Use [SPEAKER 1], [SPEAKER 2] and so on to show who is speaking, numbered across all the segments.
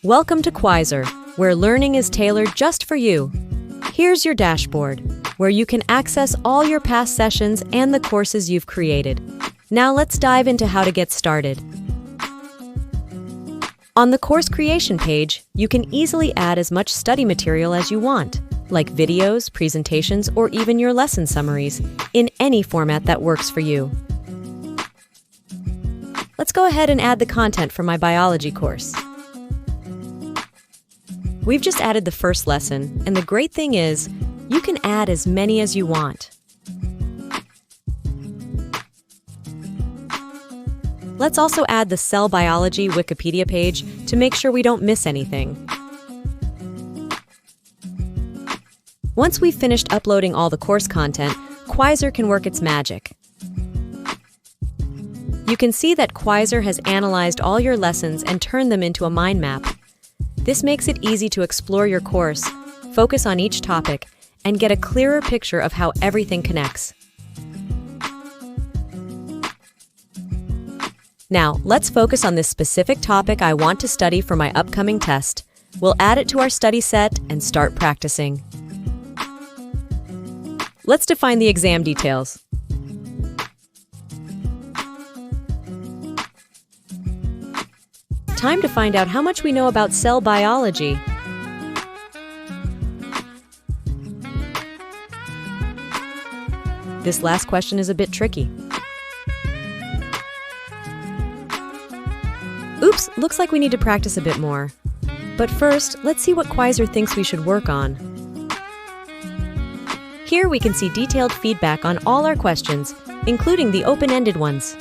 [SPEAKER 1] Welcome to QWiser, where learning is tailored just for you. Here's your dashboard, where you can access all your past sessions and the courses you've created. Now let's dive into how to get started. On the course creation page, you can easily add as much study material as you want, like videos, presentations, or even your lesson summaries, in any format that works for you. Let's go ahead and add the content for my biology course. We've just added the first lesson, and the great thing is, you can add as many as you want. Let's also add the cell biology Wikipedia page to make sure we don't miss anything. Once we've finished uploading all the course content, QWiser can work its magic. You can see that QWiser has analyzed all your lessons and turned them into a mind map. This makes it easy to explore your course, focus on each topic, and get a clearer picture of how everything connects. Now, let's focus on this specific topic I want to study for my upcoming test. We'll add it to our study set and start practicing. Let's define the exam details. Time to find out how much we know about cell biology. This last question is a bit tricky. Oops, looks like we need to practice a bit more. But first, let's see what QWiser thinks we should work on. Here we can see detailed feedback on all our questions, including the open-ended ones.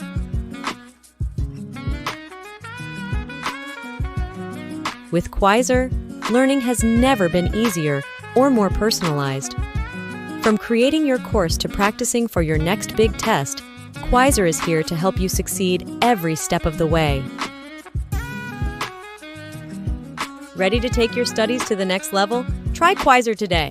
[SPEAKER 1] With QWiser, learning has never been easier or more personalized. From creating your course to practicing for your next big test, QWiser is here to help you succeed every step of the way. Ready to take your studies to the next level? Try QWiser today.